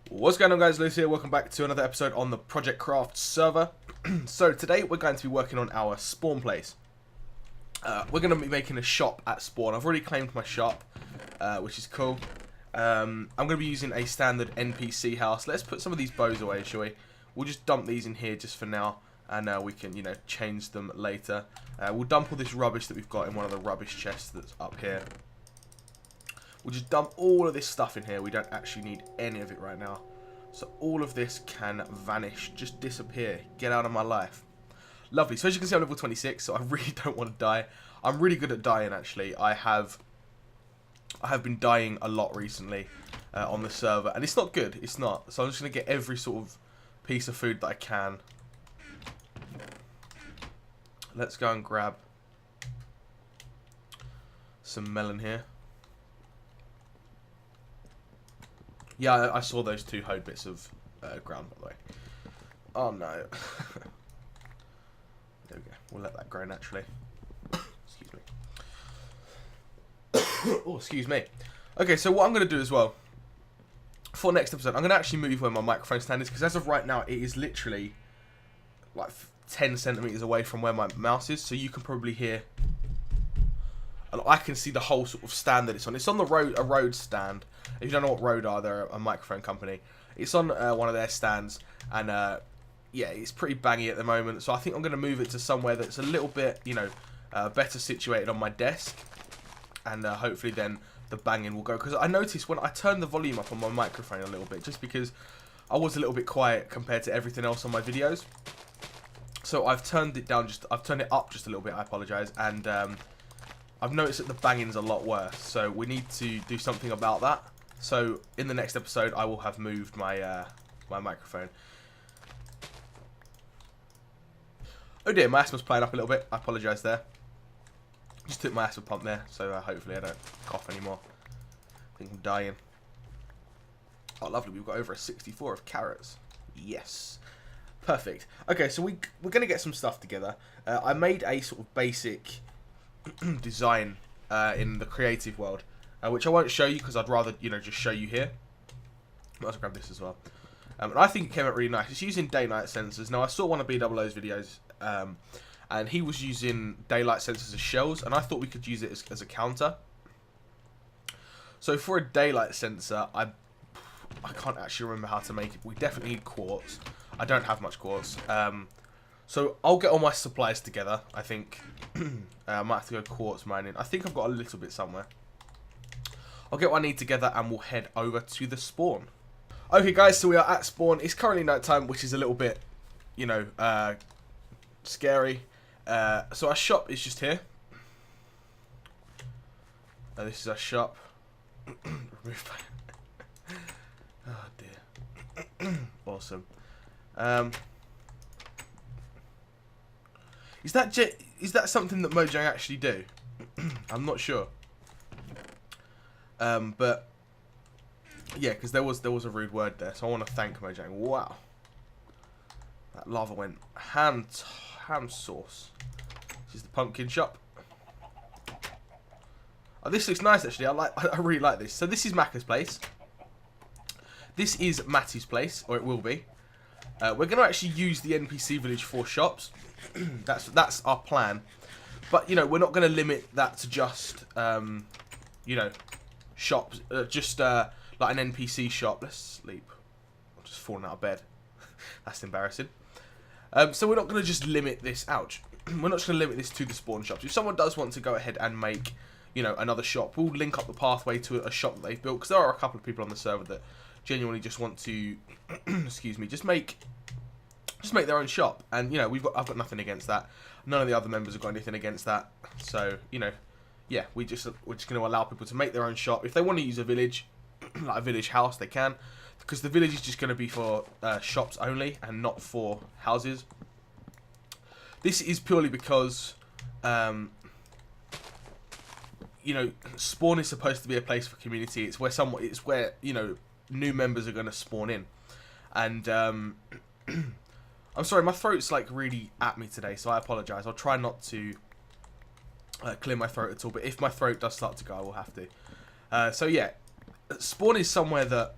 What's going on, guys? Lewis here. Welcome back to another episode on the ProjectCraft server. So today we're going to be working on our spawn place. We're going to be making a shop at spawn. I've already claimed my shop, which is cool. I'm going to be using a standard NPC house. Let's put some of these bows away, shall we? We'll just dump these in here just for now, and we can, change them later. We'll dump all this rubbish that we've got in one of the rubbish chests that's up here. We'll just dump all of this stuff in here. We don't actually need any of it right now. So all of this can vanish, just disappear, get out of my life. Lovely. So as you can see, I'm level 26, so I really don't want to die. I'm really good at dying, actually. I have been dying a lot recently on the server, and it's not good. It's not. So I'm just going to get every sort of piece of food that I can. Let's go and grab some melon here. Yeah, I saw those two hoed bits of ground, by the way. Oh, no. There we go. We'll let that grow naturally. Excuse me. Oh, excuse me. Okay, so what I'm going to do as well, for next episode, I'm going to actually move where my microphone stand is, because as of right now, it is literally like 10 centimeters away from where my mouse is, so you can probably hear, and I can see the whole sort of stand that it's on. It's on the road, a road stand. If you don't know what Rode are, they're a microphone company. It's on one of their stands, and yeah, it's pretty bangy at the moment. So I think I'm going to move it to somewhere that's a little bit, better situated on my desk, and hopefully then the banging will go. Because I noticed when I turned the volume up on my microphone a little bit, just because I was a little bit quiet compared to everything else on my videos. So I've turned it down, I've turned it up just a little bit. I apologise, and I've noticed that the banging's a lot worse. So we need to do something about that. So in the next episode, I will have moved my my microphone. Oh dear, my asthma's playing up a little bit. I apologise there. Just took my asthma pump there, so hopefully I don't cough anymore. I think I'm dying. Oh, lovely. We've got over a 64 of carrots. Yes. Perfect. Okay, so we're going to get some stuff together. I made a sort of basic design in the creative world. Which I won't show you because I'd rather, just show you here. Might as well grab this as well. And I think it came out really nice. It's using daylight sensors. Now, I saw one of B00's videos, and he was using daylight sensors as shells, and I thought we could use it as a counter. So for a daylight sensor, I can't actually remember how to make it. We definitely need quartz. I don't have much quartz. So I'll get all my supplies together, I think. I might have to go quartz mining. I think I've got a little bit somewhere. I'll get what I need together and we'll head over to the spawn. Okay guys, so we are at spawn. It's currently night time, which is a little bit, scary. So our shop is just here. This is our shop. Oh dear. Awesome. Is that something that Mojang actually do? I'm not sure. But yeah, because there was a rude word there, so I want to thank Mojang. Wow, that lava went ham sauce. This is the pumpkin shop. Oh, this looks nice actually. I really like this. So this is Macca's place. This is Matty's place, or it will be. We're going to actually use the NPC village for shops. that's our plan. But we're not going to limit that to just shops, just like an NPC shop. Let's sleep. I'm just falling out of bed. That's embarrassing. So we're not going to just limit this. Ouch. We're not just going to limit this to the spawn shops. If someone does want to go ahead and make, another shop, we'll link up the pathway to a shop that they've built. Because there are a couple of people on the server that genuinely just want to, excuse me, just make their own shop. And I've got nothing against that. None of the other members have got anything against that. So yeah, we're just going to allow people to make their own shop. If they want to use a village, like a village house, they can. Because the village is just going to be for shops only and not for houses. This is purely because, spawn is supposed to be a place for community. It's where new members are going to spawn in. And I'm sorry, my throat's like really at me today, so I apologise. I'll try not to clear my throat at all, but if my throat does start to go, I will have to. So yeah, spawn is somewhere that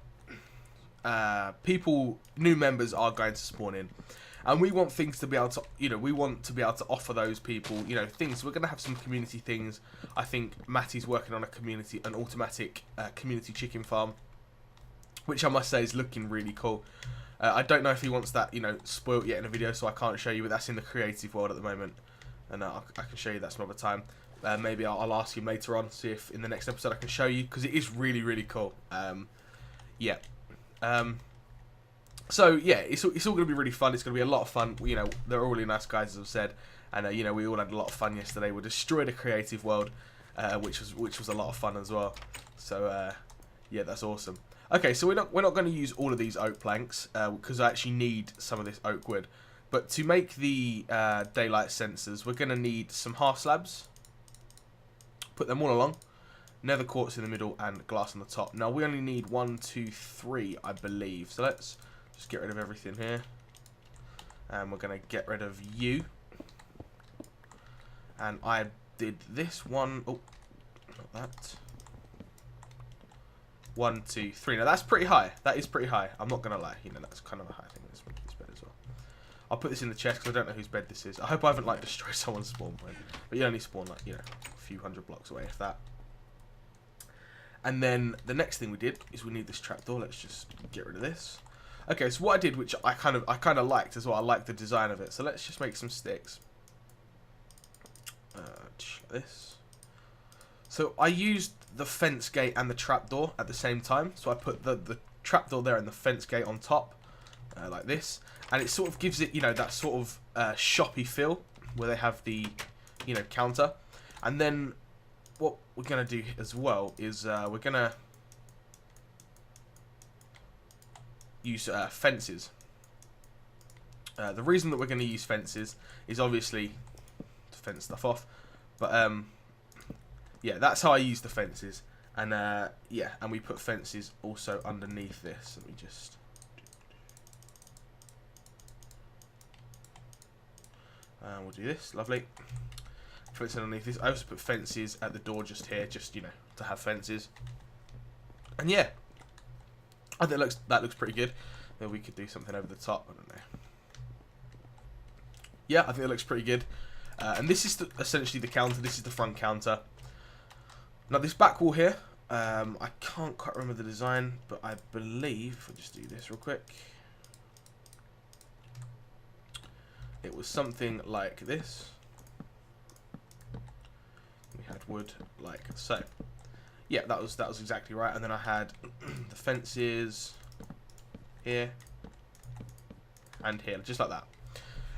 new members are going to spawn in. And we want things to be able to, we want to be able to offer those people, things. We're going to have some community things. I think Matty's working on an automatic community chicken farm, which I must say is looking really cool. I don't know if he wants that, spoiled yet in a video, so I can't show you, but that's in the creative world at the moment. And I can show you that some other time. Maybe I'll ask him later on, see if in the next episode I can show you, because it is really, really cool. Yeah. So yeah, it's all going to be really fun. It's going to be a lot of fun. They're all really nice guys, as I've said, and we all had a lot of fun yesterday. We destroyed a creative world, which was a lot of fun as well. So yeah, that's awesome. Okay, so we're not going to use all of these oak planks because I actually need some of this oak wood. But to make the daylight sensors, we're going to need some half slabs. Put them all along. Nether quartz in the middle and glass on the top. Now we only need 1, 2, 3, I believe. So let's just get rid of everything here. And we're going to get rid of you. And I did this one. Oh, not that. 1, 2, 3. Now that's pretty high. That is pretty high. I'm not going to lie. That's kind of a high thing. Let's make this bed as well. I'll put this in the chest because I don't know whose bed this is. I hope I haven't destroyed someone's spawn point. But you only spawn a few hundred blocks away, if that. And then the next thing we did is we need this trapdoor. Let's just get rid of this. Okay, so what I did, which I kind of liked as well. I like the design of it. So let's just make some sticks. Just like this. So I used the fence gate and the trapdoor at the same time. So I put the trapdoor there and the fence gate on top, like this, and it sort of gives it, that sort of shoppy feel where they have the, counter. And then what we're gonna do as well is we're gonna use fences. The reason that we're gonna use fences is obviously to fence stuff off, but yeah, that's how I use the fences. And yeah, and we put fences also underneath this. Let me just we'll do this. Lovely. Fence underneath this. I also put fences at the door just here, just to have fences. And yeah, I think that looks pretty good. Then we could do something over the top. I don't know. Yeah, I think it looks pretty good. And this is essentially the counter. This is the front counter. Now this back wall here, I can't quite remember the design, but I believe, if I just do this real quick, it was something like this. We had wood like so. Yeah, that was exactly right. And then I had the fences here and here, just like that.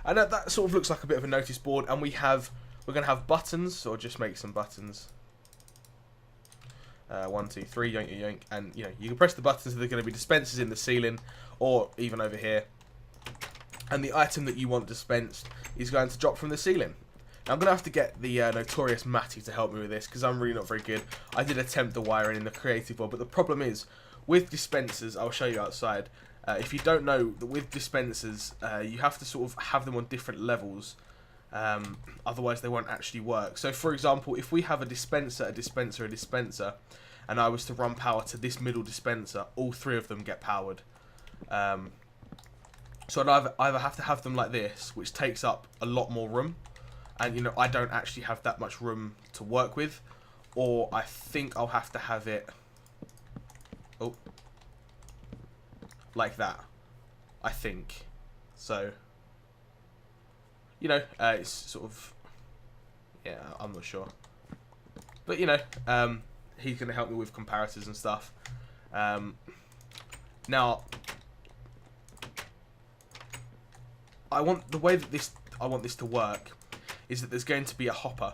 And that sort of looks like a bit of a notice board. And we're gonna have buttons, so I'll just make some buttons. 1, 2, 3, yoink, yoink, and you can press the buttons. They're going to be dispensers in the ceiling, or even over here. And the item that you want dispensed is going to drop from the ceiling. Now I'm going to have to get the notorious Matty to help me with this because I'm really not very good. I did attempt the wiring in the creative world, but the problem is with dispensers. I'll show you outside. If you don't know, with dispensers, you have to sort of have them on different levels. Otherwise they won't actually work. So for example, if we have a dispenser, a dispenser, a dispenser, and I was to run power to this middle dispenser, all three of them get powered. So I'd either have to have them like this, which takes up a lot more room, and I don't actually have that much room to work with, or I think I'll have to have it like that, I think. So it's sort of, yeah, I'm not sure. But, he's going to help me with comparators and stuff. Now, the way that I want this to work is that there's going to be a hopper.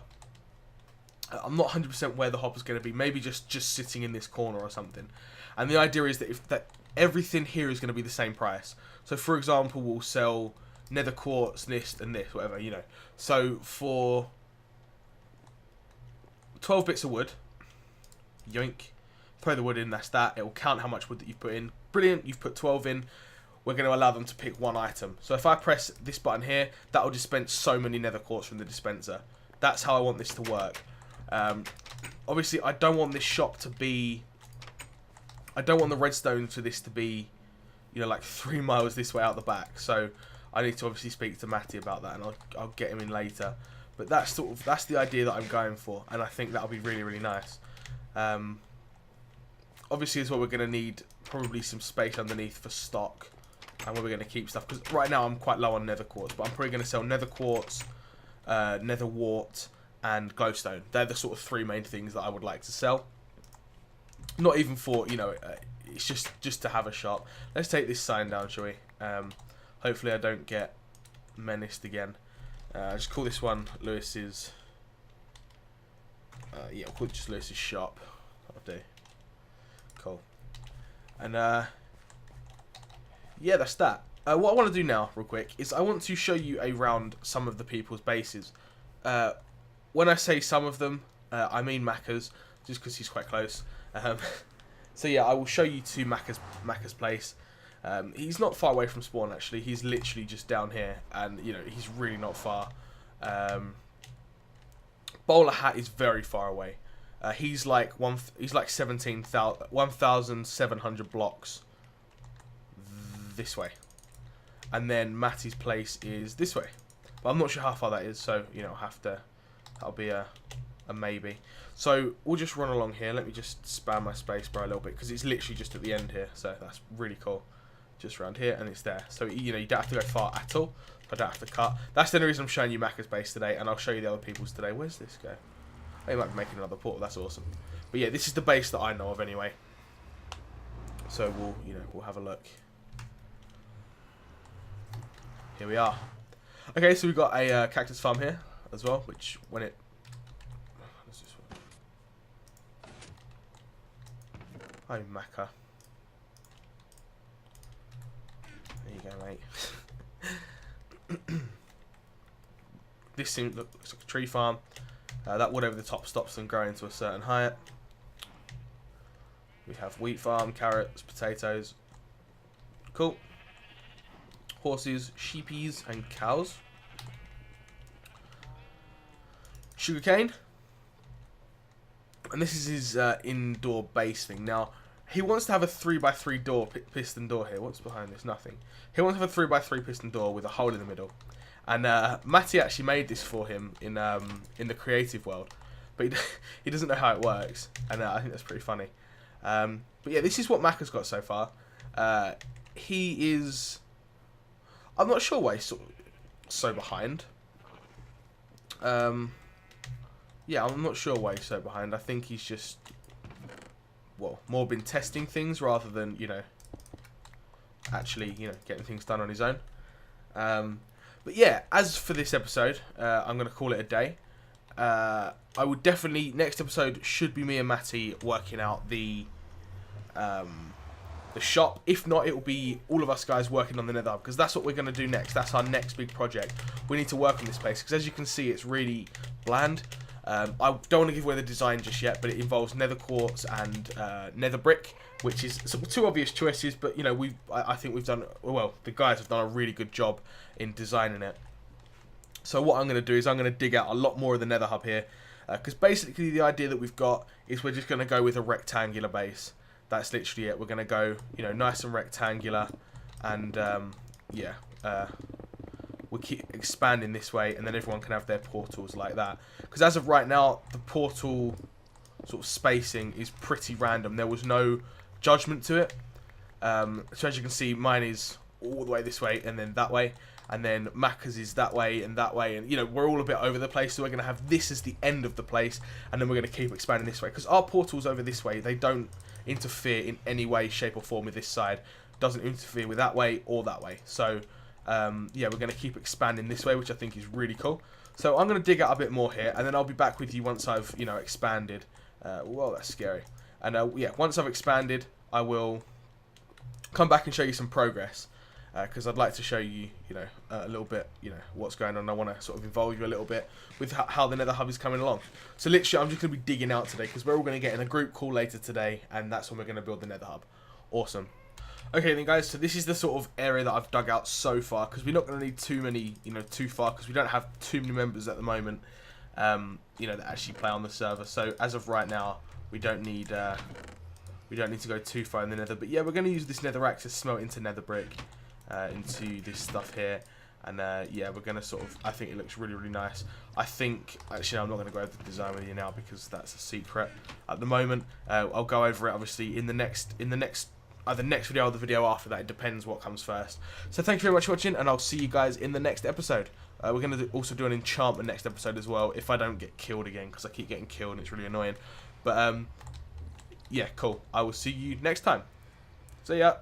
I'm not 100% where the hopper's going to be. Maybe just sitting in this corner or something. And the idea is that everything here is going to be the same price. So, for example, we'll sell nether quartz, this and this, whatever, So for 12 bits of wood, yoink, throw the wood in, that's that. It will count how much wood that you've put in. Brilliant, you've put 12 in. We're going to allow them to pick one item. So if I press this button here, that will dispense so many nether quartz from the dispenser. That's how I want this to work. Obviously, I don't want this shop to be... I don't want the redstone for this to be you know, like 3 miles this way out the back. So I need to obviously speak to Matty about that, and I'll get him in later. But that's the idea that I'm going for, and I think that'll be really, really nice. Obviously as well, we're going to need probably some space underneath for stock, and where we're going to keep stuff, because right now I'm quite low on nether quartz, but I'm probably going to sell nether quartz, nether wart, and glowstone. They're the sort of 3 main things that I would like to sell. Not even for, you know, it's just to have a shop. Let's take this sign down, shall we? Hopefully I don't get menaced again. Just call this one Lewis's. Yeah, we'll call it just Lewis's shop. That'll do. Cool. And yeah, that's that. What I want to do now, real quick, is I want to show you around some of the people's bases. When I say some of them, I mean Macca's, just because he's quite close. So yeah, I will show you to Macca's place. He's not far away from spawn, actually. He's literally just down here, and you know, he's really not far. Bowler Hat is very far away. He's like 1,700 blocks this way, and then Matty's place is this way, but I'm not sure how far that is, so you know, that'll be a maybe. So we'll just run along here. Let me just spam my space bar a little bit, because it's literally just at the end here, so that's really cool. Just around here, and it's there. So you know, you don't have to go far at all. I don't have to cut. That's the only reason I'm showing you Macca's base today, and I'll show you the other people's today. Where's this go? They might be making another portal. That's awesome. But yeah, this is the base that I know of anyway. So we'll have a look. Here we are. Okay, so we've got a cactus farm here as well, which when it... Oh, Macca. There you go, mate. This looks like a tree farm. That wood over the top stops them growing to a certain height. We have wheat farm, carrots, potatoes. Cool. Horses, sheepies, and cows. Sugarcane. And this is his indoor base thing. Now, he wants to have a 3x3 door, piston door here. What's behind this? Nothing. He wants to have a 3x3 piston door with a hole in the middle. And Matty actually made this for him in the creative world, but he doesn't know how it works, and I think that's pretty funny. But yeah, this is what Macca's got so far. He is... I'm not sure why he's so behind. Yeah, I'm not sure why he's so behind. I think he's just, well, more been testing things rather than, you know, actually, you know, getting things done on his own. But yeah, as for this episode, I'm going to call it a day. I would definitely, next episode should be me and Matty working out the shop. If not, it will be all of us guys working on the nether hub, because that's what we're going to do next. That's our next big project. We need to work on this place, because as you can see, it's really bland. I don't want to give away the design just yet, but it involves nether quartz and nether brick, which is sort of 2 obvious choices, but you know, I think we've done, well, the guys have done a really good job in designing it. So what I'm going to do is I'm going to dig out a lot more of the nether hub here, because basically the idea that we've got is we're just going to go with a rectangular base. That's literally it. We're going to go, you know, nice and rectangular, and yeah, we'll keep expanding this way, and then everyone can have their portals like that. Because as of right now, the portal sort of spacing is pretty random. There was no judgment to it. So as you can see, mine is all the way this way, and then that way, and then Macca's is that way, and you know, we're all a bit over the place. So we're going to have this as the end of the place, and then we're going to keep expanding this way. Because our portals over this way, they don't interfere in any way, shape, or form with this side. Doesn't interfere with that way or that way. So yeah, we're going to keep expanding this way, which I think is really cool. So I'm going to dig out a bit more here, and then I'll be back with you once I've, you know, expanded. Well, that's scary. And yeah, once I've expanded, I will come back and show you some progress, because I'd like to show you, you know, a little bit, you know, what's going on. I want to sort of involve you a little bit with how the nether hub is coming along. So literally, I'm just going to be digging out today, because we're all going to get in a group call later today, and that's when we're going to build the nether hub. Awesome. Okay then guys, so this is the sort of area that I've dug out so far, because we're not going to need too many, you know, too far, because we don't have too many members at the moment, you know, that actually play on the server. So as of right now, we don't need we don't need to go too far in the nether. But yeah, we're going to use this netherrack to smelt into nether brick, into this stuff here. And yeah, we're going to sort of, I think it looks really, really nice. I think, actually, I'm not going to go over the design with you now because that's a secret at the moment. I'll go over it, obviously, in the next either next video or the video after that. It depends what comes first. So thank you very much for watching, and I'll see you guys in the next episode. We're going to also do an enchantment next episode as well, if I don't get killed again, because I keep getting killed and it's really annoying. But yeah, cool. I will see you next time. See ya.